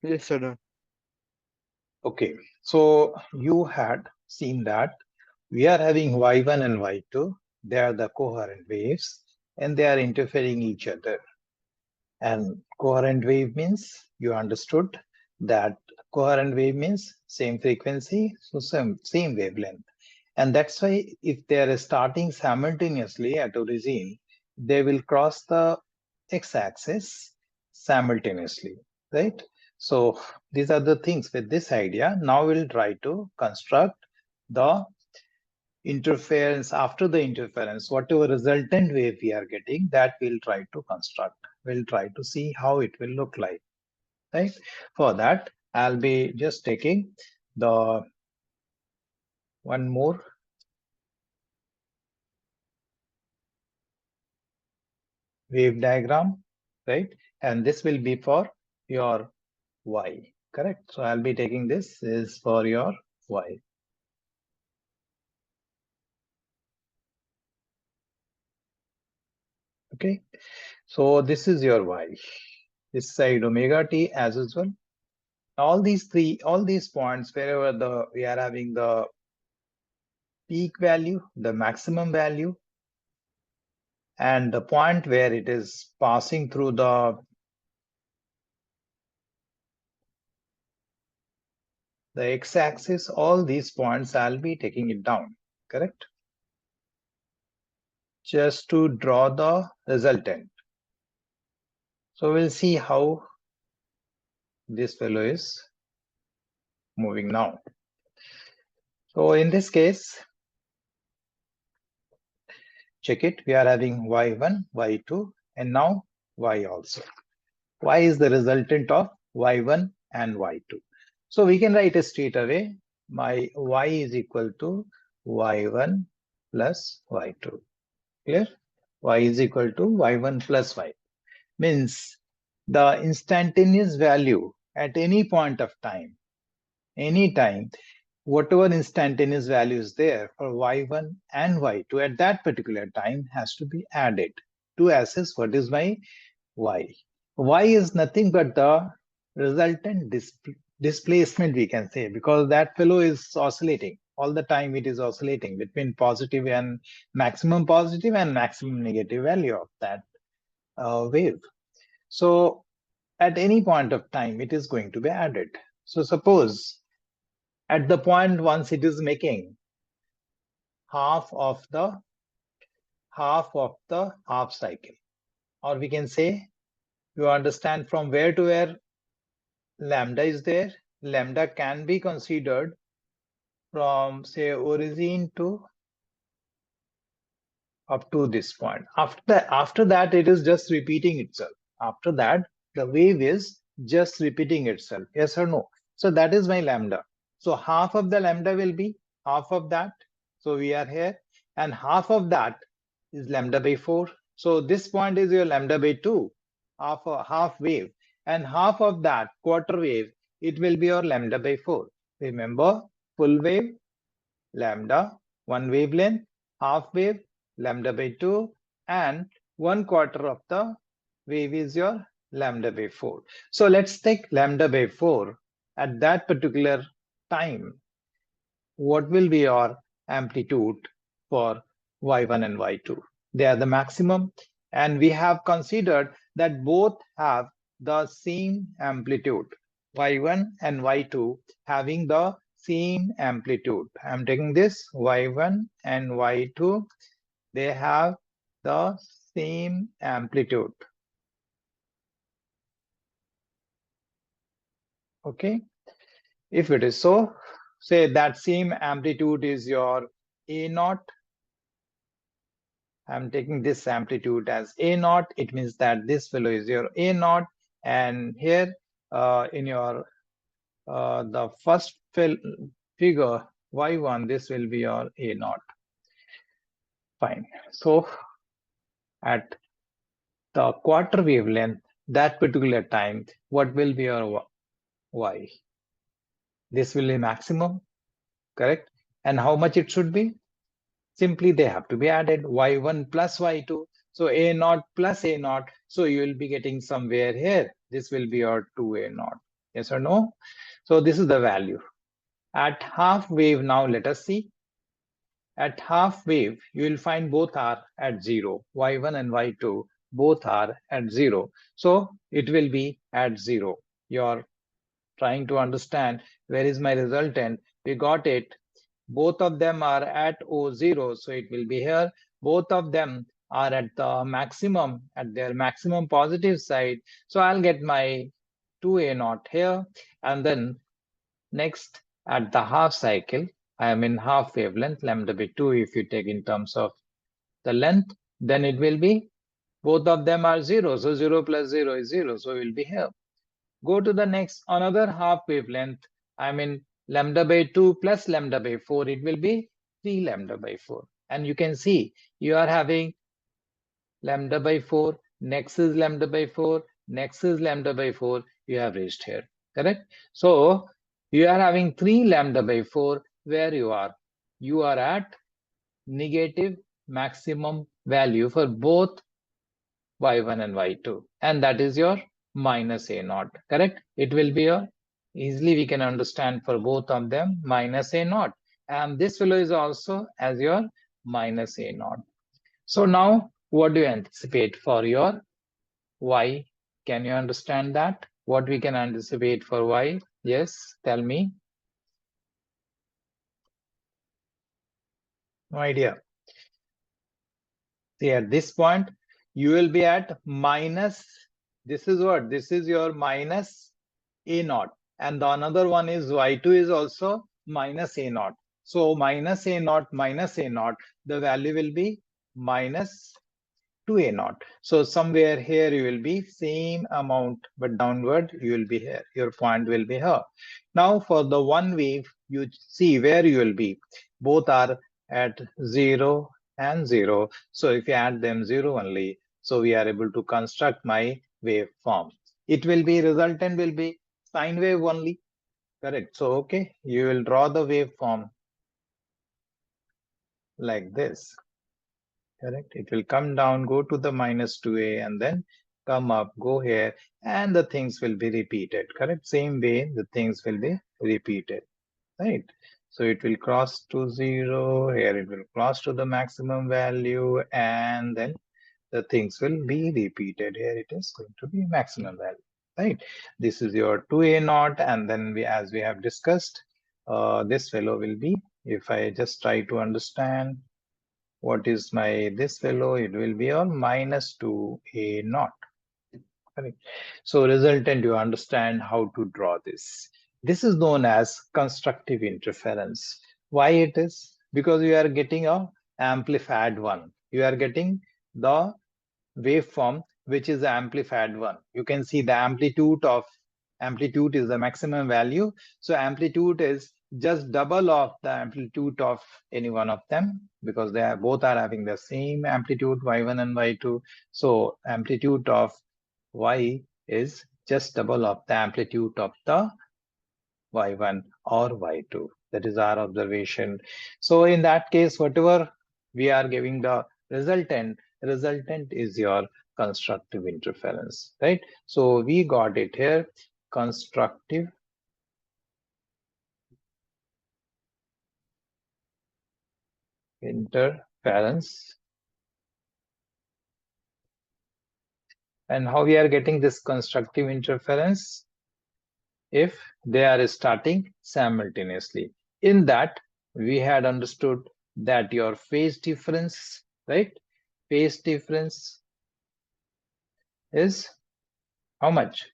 Yes, sir. Okay, so you had seen that we are having y1 and y2. They are the coherent waves and they are interfering each other. And coherent wave means you understood that coherent wave means same frequency, so same wavelength. And that's why if they are starting simultaneously at origin, they will cross the x-axis simultaneously, right? So these are the things with this idea. Now we'll try to construct the interference. After the interference, whatever resultant wave we are getting, that we'll try to construct. We'll try to see how it will look like, right? For that, I'll be just taking the one more wave diagram, right? And this will be for your y, correct? So I'll be taking this is for your y. Okay, so this is your y. This side omega t as usual. All these points, wherever we are having the peak value, the maximum value, and the point where it is passing through the x-axis, all these points I'll be taking it down, correct? Just to draw the resultant. So we'll see how this fellow is moving now. So in this case, check it. We are having y1, y2, and now y also. Y is the resultant of y1 and y2. So we can write it straight away. My y is equal to y1 plus y2. Clear? Y is equal to y1 plus y. Means the instantaneous value at any point of time, anytime, whatever instantaneous value is there for y1 and y2 at that particular time has to be added to assess what is my y. Y is nothing but the resultant displacement, we can say, because that fellow is oscillating all the time. It is oscillating between positive and maximum negative value of that wave. So at any point of time, it is going to be added. So suppose at the point once it is making half of the half cycle, or we can say, you understand from where to where lambda is there. Lambda can be considered from say origin to up to this point. After that, it is just repeating itself. After that, the wave is just repeating itself. Yes or no? So that is my lambda. So half of the lambda will be half of that. So we are here, and half of that is lambda by 4. So this point is your lambda by 2, half wave, and half of that quarter wave, it will be your lambda by 4. Remember, full wave lambda, one wavelength, half wave, lambda by 2, and 1/4 of the wave is your lambda by 4. So let's take lambda by 4 at that particular time. What will be your amplitude for y1 and y2? They are the maximum, and we have considered that both have the same amplitude. Y1 and y2 having the same amplitude. I'm taking this y1 and y2, they have the same amplitude. Okay, if it is so, say that same amplitude is your a naught. I'm taking this amplitude as a naught. It means that this fellow is your a naught, and here in your the first figure y1, this will be your a naught. Fine. So at the quarter wavelength, that particular time, what will be your y? This will be maximum, correct? And how much it should be? Simply they have to be added, y1 plus y2. So a naught plus a naught. So you will be getting somewhere here. This will be your 2a naught. Yes or no? So this is the value. At half wave, now let us see. At half wave, you will find both are at 0. Y1 and Y2 both are at 0. So it will be at 0. You're trying to understand where is my resultant. We got it. Both of them are at O0. So it will be here. Both of them are at the maximum, at their maximum positive side. So I'll get my 2A naught here. And then next, at the half cycle, I am in half wavelength, lambda by 2, if you take in terms of the length, then it will be, both of them are 0. So 0 plus 0 is 0. So it will be here. Go to the next, another half wavelength. I mean, lambda by 2 plus lambda by 4, it will be 3 lambda by 4. And you can see you are having lambda by 4, next is lambda by 4, next is lambda by 4. You have reached here, correct? So you are having 3 lambda by 4 where you are. You are at negative maximum value for both y1 and y2. And that is your minus a naught, correct? It will be your, easily we can understand for both of them, minus a naught. And this fellow is also as your minus a naught. So now what do you anticipate for your y? Can you understand that? What we can anticipate for y? Yes, tell me. No idea. See, at this point, you will be at minus, this is what? This is your minus a naught. And the another one is y2 is also minus a naught. So minus a naught, the value will be minus 2a naught. So somewhere here you will be same amount, but downward you will be here. Your point will be here. Now for the one wave, you see where you will be. Both are at 0 and 0. So if you add them 0 only, so we are able to construct my waveform. It will be, resultant will be sine wave only. Correct. So okay, you will draw the waveform like this. Correct. It will come down, go to the minus 2a, and then come up, go here, and the things will be repeated. Correct. Same way, the things will be repeated. Right. So it will cross to 0. Here it will cross to the maximum value, and then the things will be repeated. Here it is going to be maximum value. Right. This is your 2a naught, and then we, as we have discussed, this fellow will be, if I just try to understand what is my this fellow, it will be a minus 2a naught. Correct. So resultant, you understand how to draw this. This is known as constructive interference. Why it is? Because you are getting a amplified one. You are getting the waveform which is the amplified one. You can see the amplitude is the maximum value. So amplitude is just double of the amplitude of any one of them, because they are both are having the same amplitude, y1 and y2. So amplitude of y is just double of the amplitude of the y1 or y2. That is our observation. So in that case, whatever we are giving the resultant is your constructive interference, right? So we got it here, constructive interference. And how we are getting this constructive interference? If they are starting simultaneously. In that, we had understood that your phase difference, right? Phase difference is how much?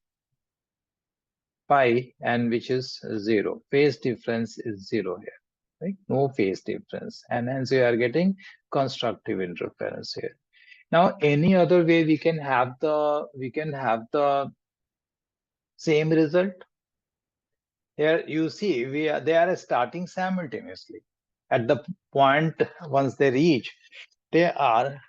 Pi, and which is 0. Phase difference is 0 here, right? No phase difference, and hence we are getting constructive interference here. Now, any other way we can have the same result. Here you see they are starting simultaneously. At the point once they reach, they are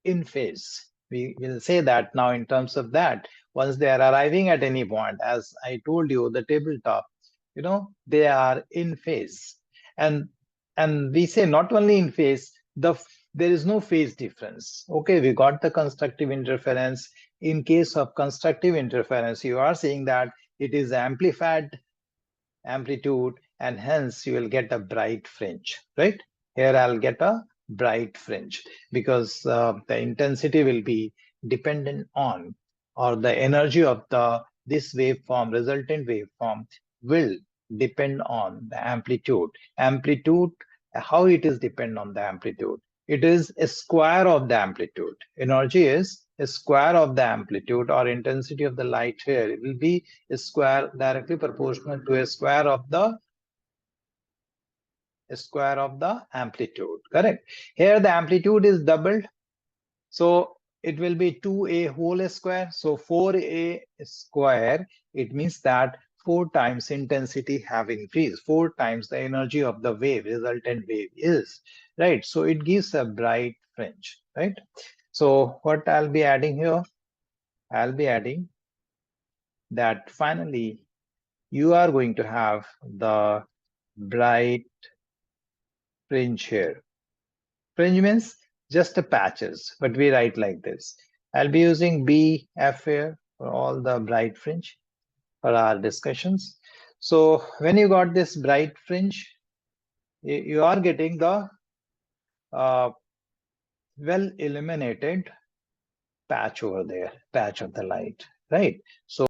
in phase. We will say that now in terms of that. Once they are arriving at any point, as I told you, the tabletop, they are in phase. And we say not only in phase, there is no phase difference. Okay, we got the constructive interference. In case of constructive interference, you are saying that it is amplified amplitude, and hence you will get a bright fringe, right? Here I'll get a bright fringe because the intensity will be dependent on, or the energy of this waveform, resultant waveform, will depend on the amplitude. Amplitude, how it is depend on the amplitude? It is a square of the amplitude. Energy is a square of the amplitude, or intensity of the light here. It will be a square directly proportional to a square of the amplitude. Correct. Here the amplitude is doubled, so it will be 2a whole square. So 4a square, it means that 4 times intensity have increased, 4 times the energy of the wave, resultant wave is, right? So it gives a bright fringe, right? So what I'll be adding here, I'll be adding that finally you are going to have the bright fringe here. Fringe means just a patches, but we write like this. I'll be using BF here for all the bright fringe for our discussions. So when you got this bright fringe, you are getting the well illuminated patch over there, patch of the light, right? So